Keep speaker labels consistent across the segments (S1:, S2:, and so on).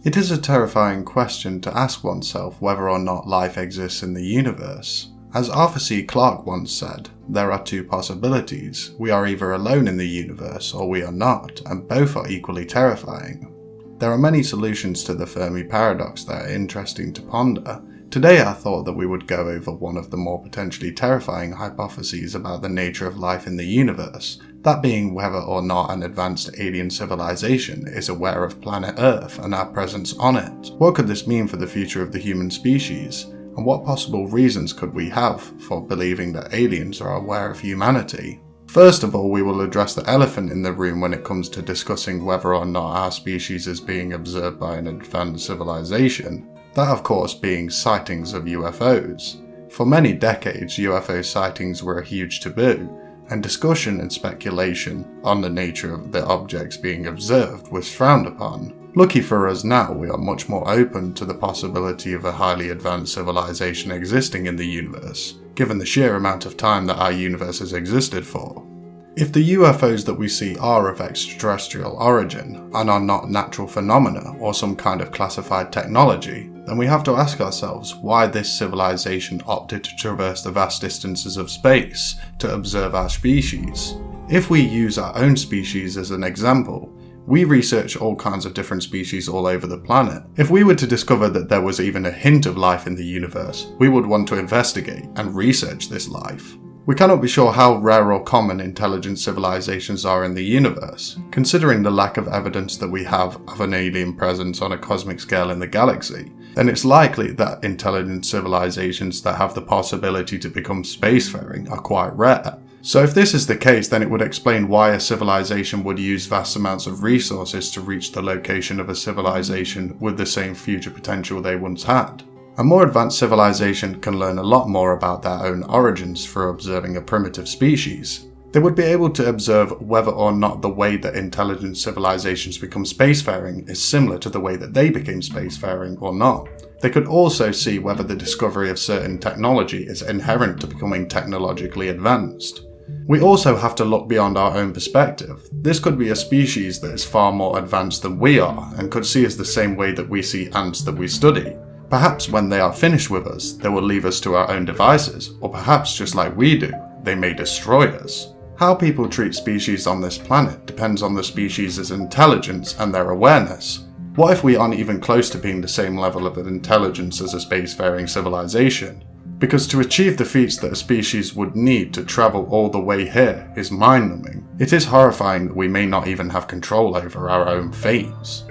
S1: It is a terrifying question to ask oneself whether or not life exists in the universe. As Arthur C. Clarke once said, there are two possibilities. We are either alone in the universe or we are not, and both are equally terrifying. There are many solutions to the Fermi paradox that are interesting to ponder. Today I thought that we would go over one of the more potentially terrifying hypotheses about the nature of life in the universe, that being whether or not an advanced alien civilization is aware of planet Earth and our presence on it. What could this mean for the future of the human species? And what possible reasons could we have for believing that aliens are aware of humanity? First of all, we will address the elephant in the room when it comes to discussing whether or not our species is being observed by an advanced civilization. That, of course, being sightings of UFOs. For many decades, UFO sightings were a huge taboo, and discussion and speculation on the nature of the objects being observed was frowned upon. Lucky for us now, we are much more open to the possibility of a highly advanced civilization existing in the universe, given the sheer amount of time that our universe has existed for. If the UFOs that we see are of extraterrestrial origin, and are not natural phenomena or some kind of classified technology, then we have to ask ourselves why this civilization opted to traverse the vast distances of space to observe our species. If we use our own species as an example, we research all kinds of different species all over the planet. If we were to discover that there was even a hint of life in the universe, we would want to investigate and research this life. We cannot be sure how rare or common intelligent civilizations are in the universe, considering the lack of evidence that we have of an alien presence on a cosmic scale in the galaxy. Then it's likely that intelligent civilizations that have the possibility to become spacefaring are quite rare. So if this is the case, then it would explain why a civilization would use vast amounts of resources to reach the location of a civilization with the same future potential they once had. A more advanced civilization can learn a lot more about their own origins through observing a primitive species. They would be able to observe whether or not the way that intelligent civilizations become spacefaring is similar to the way that they became spacefaring or not. They could also see whether the discovery of certain technology is inherent to becoming technologically advanced. We also have to look beyond our own perspective. This could be a species that is far more advanced than we are and could see us the same way that we see ants that we study. Perhaps when they are finished with us, they will leave us to our own devices, or perhaps just like we do, they may destroy us. How people treat species on this planet depends on the species' intelligence and their awareness. What if we aren't even close to being the same level of intelligence as a spacefaring civilization? Because to achieve the feats that a species would need to travel all the way here is mind-numbing. It is horrifying that we may not even have control over our own fates.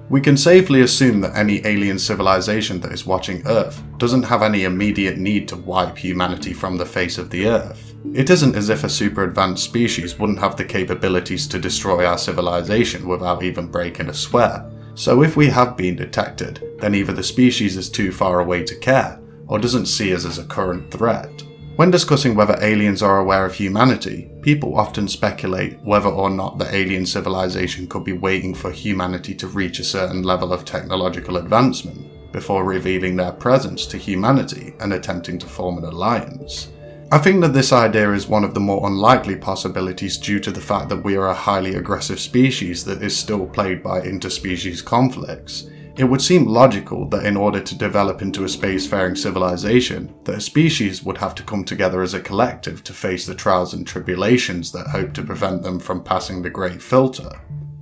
S1: We can safely assume that any alien civilization that is watching Earth doesn't have any immediate need to wipe humanity from the face of the Earth. It isn't as if a super advanced species wouldn't have the capabilities to destroy our civilization without even breaking a sweat. So if we have been detected, then either the species is too far away to care, or doesn't see us as a current threat. When discussing whether aliens are aware of humanity, people often speculate whether or not the alien civilization could be waiting for humanity to reach a certain level of technological advancement before revealing their presence to humanity and attempting to form an alliance. I think that this idea is one of the more unlikely possibilities due to the fact that we are a highly aggressive species that is still plagued by interspecies conflicts. It would seem logical that in order to develop into a spacefaring civilization, that a species would have to come together as a collective to face the trials and tribulations that hope to prevent them from passing the Great Filter.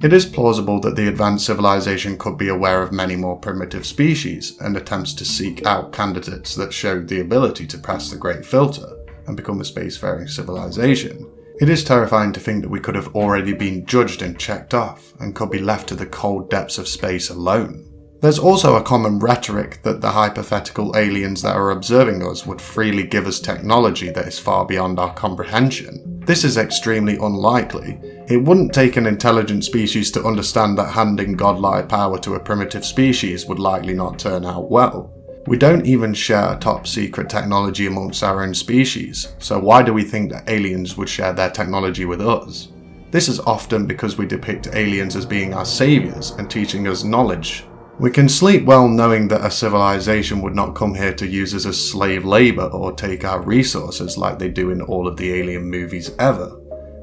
S1: It is plausible that the advanced civilization could be aware of many more primitive species and attempts to seek out candidates that showed the ability to pass the Great Filter and become a spacefaring civilization. It is terrifying to think that we could have already been judged and checked off and could be left to the cold depths of space alone. There's also a common rhetoric that the hypothetical aliens that are observing us would freely give us technology that is far beyond our comprehension. This is extremely unlikely. It wouldn't take an intelligent species to understand that handing godlike power to a primitive species would likely not turn out well. We don't even share top secret technology amongst our own species, so why do we think that aliens would share their technology with us? This is often because we depict aliens as being our saviors and teaching us knowledge. We can sleep well knowing that a civilization would not come here to use us as slave labor or take our resources like they do in all of the alien movies ever.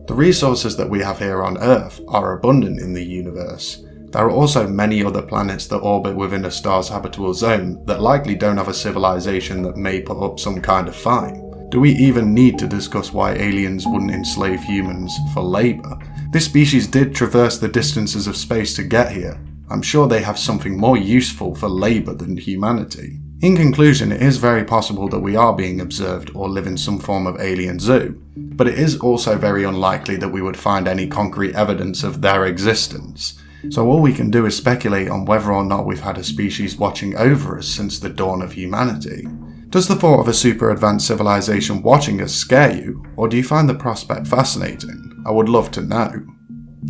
S1: The resources that we have here on Earth are abundant in the universe. There are also many other planets that orbit within a star's habitable zone that likely don't have a civilization that may put up some kind of fight. Do we even need to discuss why aliens wouldn't enslave humans for labour? This species did traverse the distances of space to get here. I'm sure they have something more useful for labour than humanity. In conclusion, it is very possible that we are being observed or live in some form of alien zoo, but it is also very unlikely that we would find any concrete evidence of their existence. So all we can do is speculate on whether or not we've had a species watching over us since the dawn of humanity. Does the thought of a super advanced civilization watching us scare you, or do you find the prospect fascinating? I would love to know.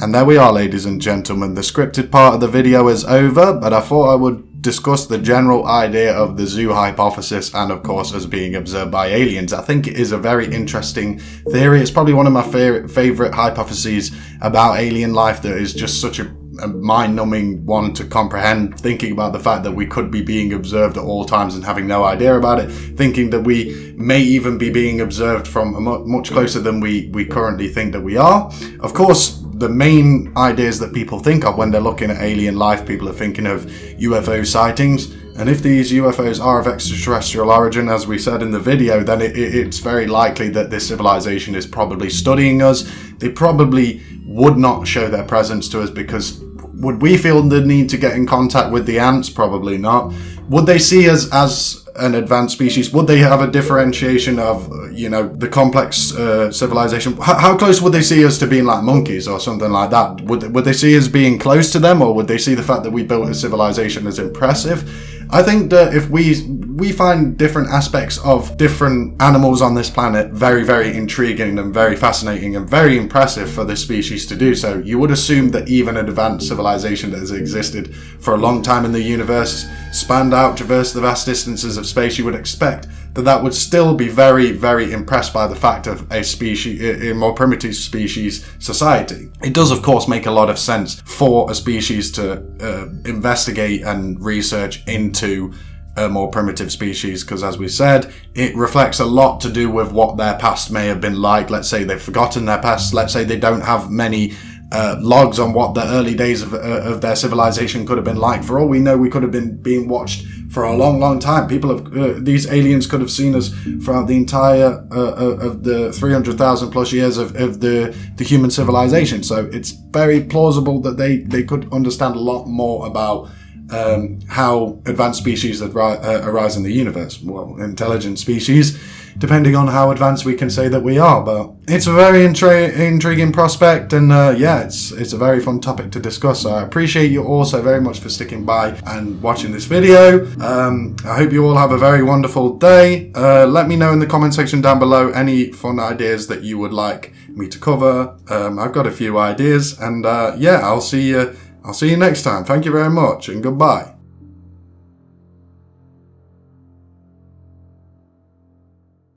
S1: And there we are, ladies and gentlemen, the scripted part of the video is over, but I thought I would discuss the general idea of the zoo hypothesis and of course us being observed by aliens. I think it is a very interesting theory. It's probably one of my favourite hypotheses about alien life that is just such a mind-numbing one to comprehend, thinking about the fact that we could be being observed at all times and having no idea about it, thinking that we may even be being observed from much closer than we currently think that we are. Of course, the main ideas that people think of when they're looking at alien life, people are thinking of UFO sightings. And if these UFOs are of extraterrestrial origin, as we said in the video, then it's very likely that this civilization is probably studying us. They probably would not show their presence to us because would we feel the need to get in contact with the ants? Probably not. Would they see us as an advanced species? Would they have a differentiation of, the complex civilization? How close would they see us to being like monkeys or something like that? Would they see us being close to them, or would they see the fact that we built a civilization as impressive? I think that if we find different aspects of different animals on this planet very, very intriguing and very fascinating and very impressive for this species to do so, you would assume that even an advanced civilization that has existed for a long time in the universe, spanned out, traversed the vast distances of space, you would expect that would still be very, very impressed by the fact of a more primitive species society. It does, of course, make a lot of sense for a species to investigate and research into a more primitive species, because as we said, it reflects a lot to do with what their past may have been like. Let's say they've forgotten their past. Let's say they don't have many logs on what the early days of their civilization could have been like. For all we know, we could have been being watched for a long, long time. These aliens could have seen us throughout the entire of the 300,000 plus years of the human civilization. So it's very plausible that they could understand a lot more about how advanced species arise in the universe. Well, intelligent species, depending on how advanced we can say that we are. But it's a very intriguing prospect, and it's a very fun topic to discuss. So I appreciate you all so very much for sticking by and watching this video. I hope you all have a very wonderful day. Let me know in the comment section down below any fun ideas that you would like me to cover. I've got a few ideas, and I'll see you next time. Thank you very much, and goodbye.